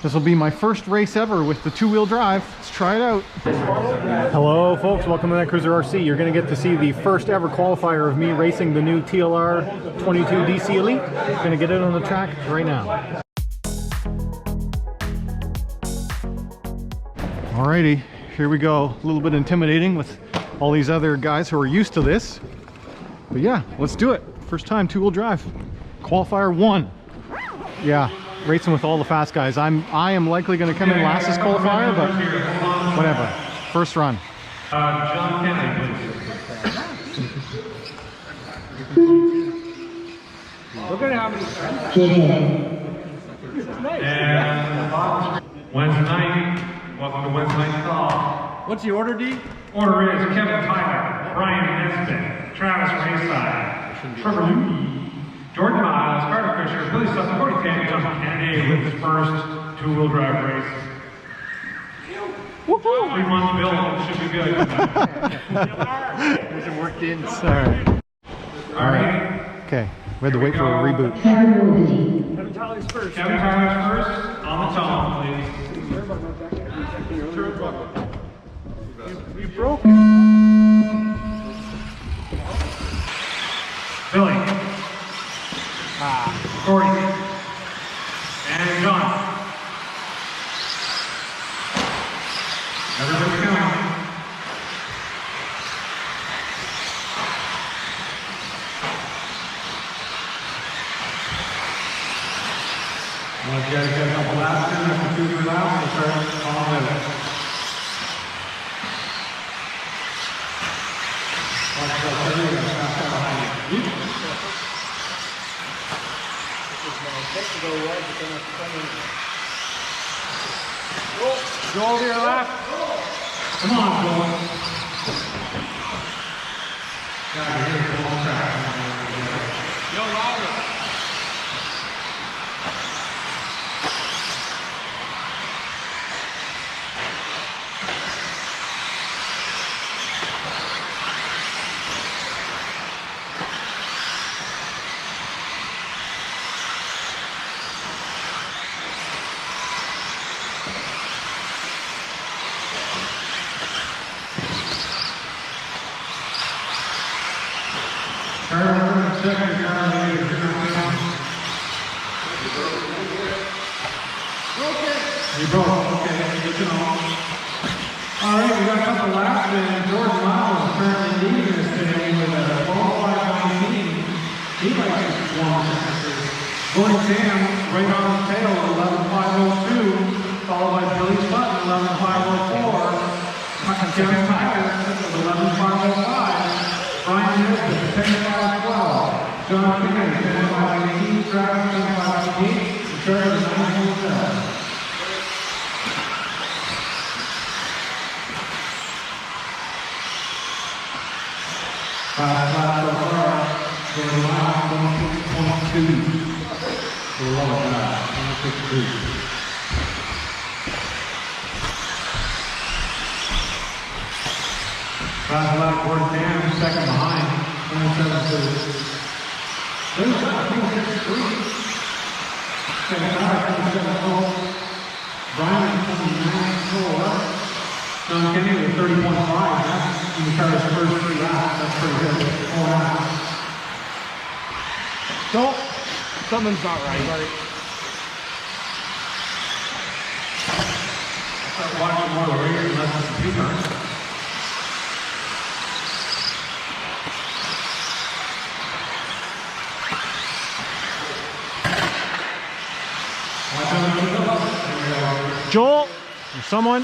This will be my first race ever with the two-wheel drive. Let's try it out. Hello folks, welcome to Netcruzer RC. You're going to get to see the first ever qualifier of me racing the new TLR 22DC Elite. Going to get it on the track right now. Alrighty, here we go. A little bit intimidating with all these other guys who are used to this. But yeah, let's do it. First time two-wheel drive. Qualifier 1. Yeah, racing with all the fast guys. I am likely going to come in last this qualifier, but whatever. First run. John Kennedy, look at how many and Wednesday night. Welcome to Wednesday night call. What's the order, D? Order is Kevin Tyler, Brian Nesbitt, Travis Rayside, Trevor Lee, Jordan Miles, Carter Fisher, Billy Sutton, Corey Tan, John Kennedy with his first two-wheel drive race. 3 months build, should be good. There's a worked in. Alright. Okay, we had to wait for a reboot. Kevin Tyler's first. Kevin Tyler's first. On the tone, please. You broke it. Billy. Corey. And John. Everybody coming. Once you guys get a couple laps in, after 2 laps, we'll start on with it. Go over your left. Come on, Joel. God, here's the whole track. Yo, Robert. You broke, okay, good to know. Alright, we got a couple laps, and Jordan Miles is currently leading us today with a 12.519. He likes his warm chances. Gordon Sam right on his tail with 11.502, followed by Billy Sutton, 11.504. Kevin Tyler with 11.505. Brian Nesbitt, 10.512. John Kennedy, 10.518. Travis, 10.518. And Trevor, 9.7. Last lap so far, going around 26.2. For the lower drive, 26.2. Last lap, Gordon Tam, second behind, 27.2. There's about 26.3. Second car, 27.4. Brian, 29.4. John Kennedy with 30.5. That's in the car's first 3 laps. That's pretty good. 4 laps. Don't. Something's not right. Start watching more of the race and less of the computer. Watch out, there we go. Joel, or someone.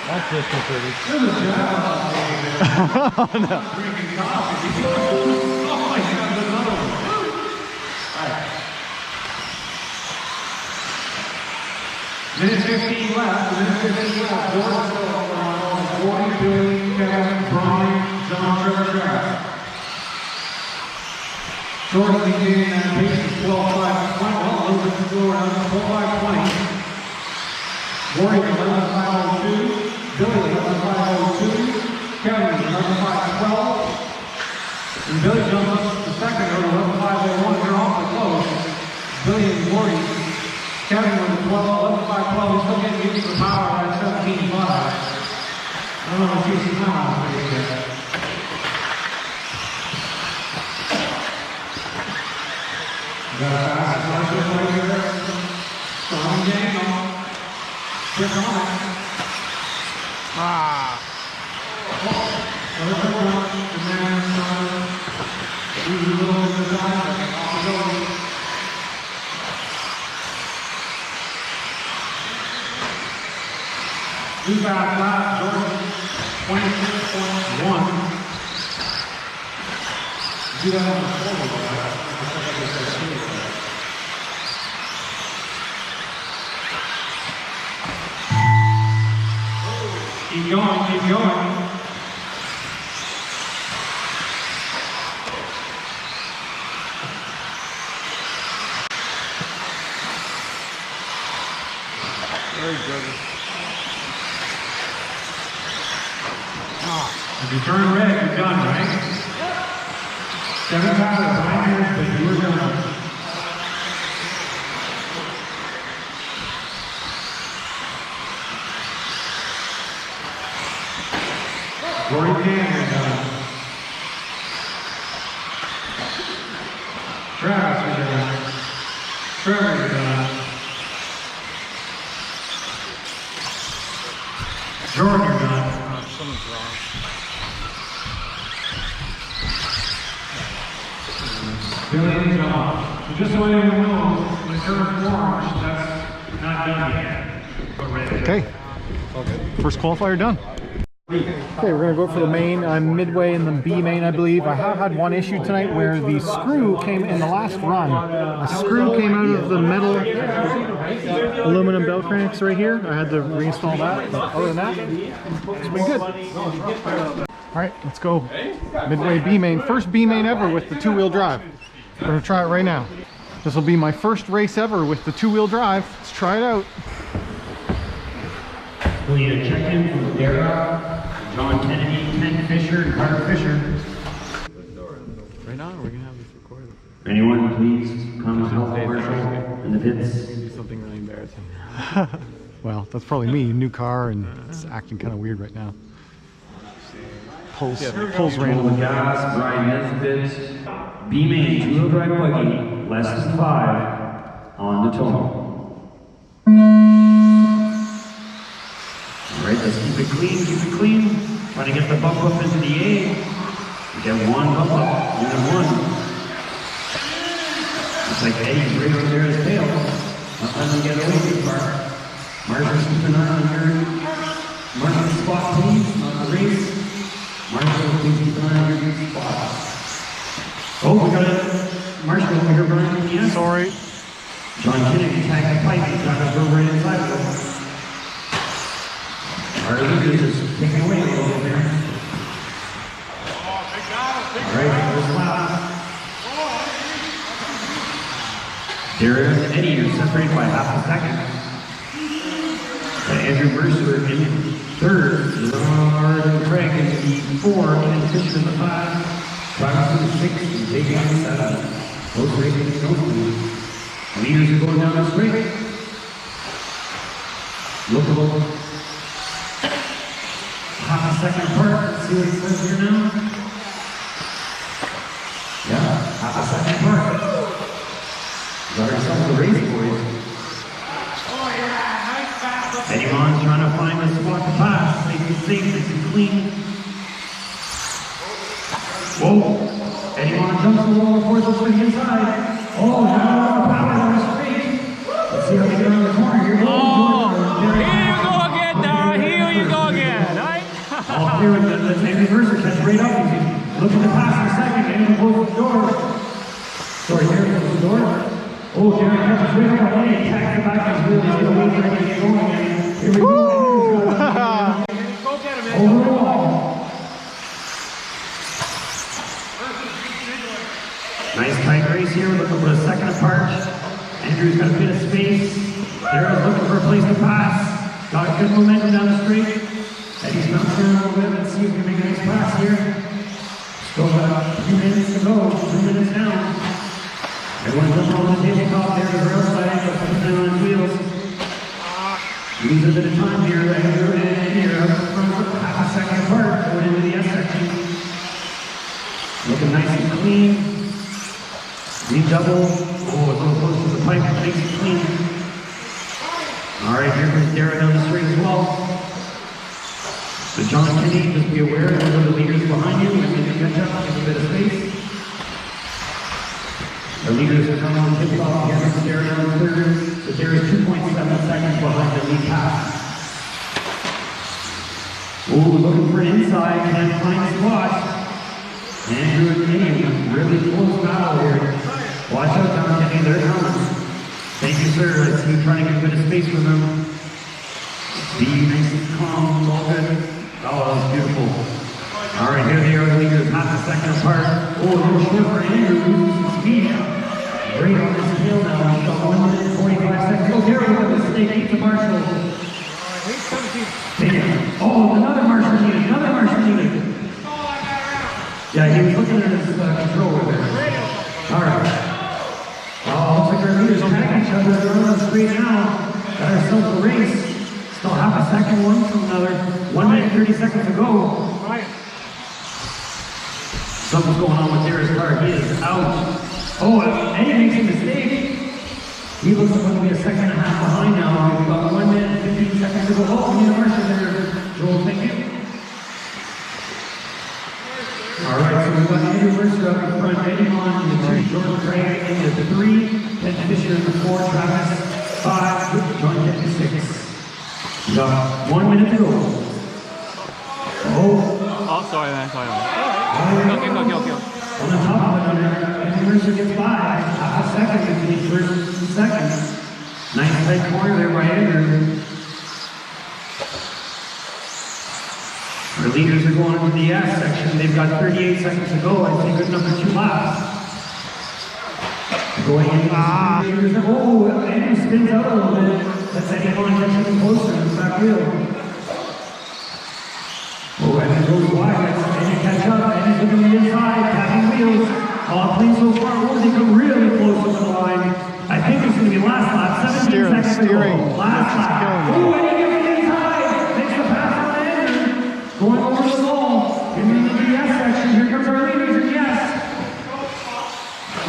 That's disconcerting. Oh no. Drinking coffee. Oh my God, there's another one. All right. Minute 15 left. Minute 15 left. Jordan 40, Billy, Kevin, Brian, John, Trevor, Travis. Jordan beginning at a pace of 12.520. Well, a little bit slower, 12.520. Jordan 11.502, Billy 11.502, Kevin 11.512, and Billy jumps up to second at 11.501. They're awfully close. Billy and Gordy. Kevin with 11.512. He's still getting used to the power at 17.5. I don't know if he's time on the face yet. Got a fast marshal right here. Strong game on. Quick on it. Perfect run. The man uses a little bit of time. Off the goal. Two fast laps. Jordan 26.1. Do that on the forward. Keep going, keep going. Very good. If you turn red, you're done, right? 7 times, 9 years, but you're done. Corey Cannon done. Travis is done. Trevor is done. Jordan, you're done. Something's wrong. Billy and John. So just so anyone knows, when it turns orange, that's not done yet. But red. Okay. First qualifier done. Okay, we're gonna go for the main. I'm midway in the B main, I believe. I have had one issue tonight where the screw came in the last run. A screw came out of the metal aluminum bell cranks right here. I had to reinstall that. But other than that, it's been good. All right, let's go. Midway B main. First B main ever with the 2-wheel drive. We're gonna try it right now. This will be my first race ever with the 2-wheel drive. Let's try it out. We need a check-in from Dara, John Kennedy, Ken Fisher, and Carter Fisher. Right now, we're gonna have this recorded. Anyone, please come and help Marshall in the pits. Do something really embarrassing. Well, that's probably me. New car, and it's acting kind of weird right now. Pulls randomly. Gas, Brian Nesbitt, B-Main, 2-wheel drive buggy, less than 5 on the total. Alright, let's keep it clean, Trying to get the bump up into the A. We get one bump up, unit 1. Looks like Eddie's right over there at his tail. Not letting him get away too far. Marshall's keeping an eye on your Marshall's spot, please, on the race. Marshall, please keep an eye on your good spot. Oh, we got a Marshall over here, Brian. Yes. Sorry. John Kennedy tagged the pipe. He's got to go right inside of it. Our leader is taking away a little bit there. Alright, first lap. Dara and Eddie are separated by half a second. Andrew Mercer in third. Leonard and Craig in the 4. Ken Fisher in the 5. Travis in the 6. And Jake in the 7. Both racing in snowshoes. Leaders are going down the straight. Lookable. Half a second apart. Let's see what it says here now. Yeah, half a second apart. Got ourselves a race, boys. Anyone's trying to find the spot to pass. Make it safe, make it clean. Whoa! Anyone jumps a little before it goes to the inside. Oh, now power on the straight. Let's see how they get around the corner here. Oh, here you go again, Dara. Here you go again, right? All clear with the Andrew Mercer catch right up. He's looking to pass in a second. Andrew closes the door. Sorry, Gary closes the door. Oh, Gary catches right up. He attacks the back. He's really going to wait for him to get going again. Here we go. Over the wall. Nice tight race here. Looking for a second apart. Andrew's got a bit of space. Daryl's looking for a place to pass. Got good momentum down the straight. Eddie's bouncing around a little bit. Let's see if we can make a nice pass here. Still got 2 minutes to go. 2 minutes down. Everyone's jumping on the tabletop there to the outside, but putting on his wheels. Lose a bit of time here. Andrew and here, half a second apart, going into the S section. Looking nice and clean. Redouble. Oh, it's a little close to the pipe. Nice and clean. All right, here comes Darren down the straight as well. So John Kenny, just be aware, those are the leaders behind you. When you catch up, give a bit of space. The leaders are coming on the tip off here. Darren down the third. So there is 2.7 seconds behind the lead pass. Oh, looking for an inside. Can't find a spot. Andrew and Kenny, really close battle here. Watch out, John Kenny, they're coming. Thank you, sir. I see you trying to get a bit of space for them. Be nice and calm, all good. Oh, that was beautiful. All right, here they are, the leaders, half a second apart. Oh, a little short for Andrew, losing some speed. Great on his tail now. He's got 1 minute and 45 seconds. Oh, there we go, the snake eats the marshal. Bam. Oh, another marshal needed, another marshal needed. Yeah, he was looking at his controller there. All right. Oh, looks like our leaders attacking each other. They're on the straight now. Got ourselves a race. Still half a second, one from another. 1 minute, 30 seconds to go. Something's going on with Dara's car. He is out. Oh, Eddie makes a mistake. He looks like to be a second and a half behind now. We've got 1 minute and 15 seconds to go. Oh, we need a marshal there. Joel, thank you. All right, so we've got Andrew Mercer up in front, Eddie on in the 2, Jordan Craig in the 3, Ted Fisher in the 4, Travis 5, John Kenny 6. We got 1 minute to go. Oh, sorry, man. Okay. On the top of it, Andrew Mercer gets 5, half a second between first and second. Nice tight corner there by Andrew. Our leaders are going into the S section. They've got 38 seconds to go. I think good number 2 laps. Going into the leaders. Oh, Andrew spins out a little bit. That's Eddie going to get closer to the back wheel. Oh, Andrew goes wide. That's Eddie catch up. Eddie's looking to the inside, tapping wheels. All clean so far. Oh, they come really close to the line. I think it's going to be last lap. 17 seconds to go. Last lap. Oh, Eddie gets the inside. Makes the pass on Andrew. Going over the wall, getting into the S section. Here comes our leaders in the S.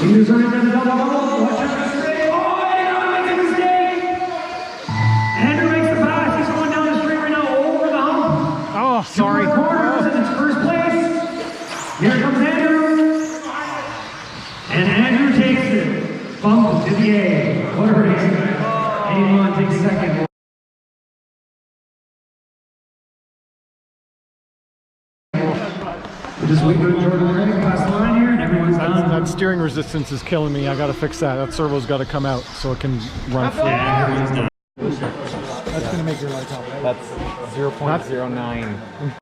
Leaders are into the double. Watch out for the straight. Oh, Eddie makes a mistake. Andrew makes the pass. He's going down the straight right now, over the hump. Oh, sorry. 2 more quarters in its first place. Here comes Andrew. And Andrew takes it. Bump to the A. What a race. Eddie takes second. Just wait for Jordan Craig past the line here, and everyone's done. That steering resistance is killing me. I gotta fix that. That servo's gotta come out so it can run free. Yeah, everyone's done. That's gonna make your lights out, right? That's 0.09.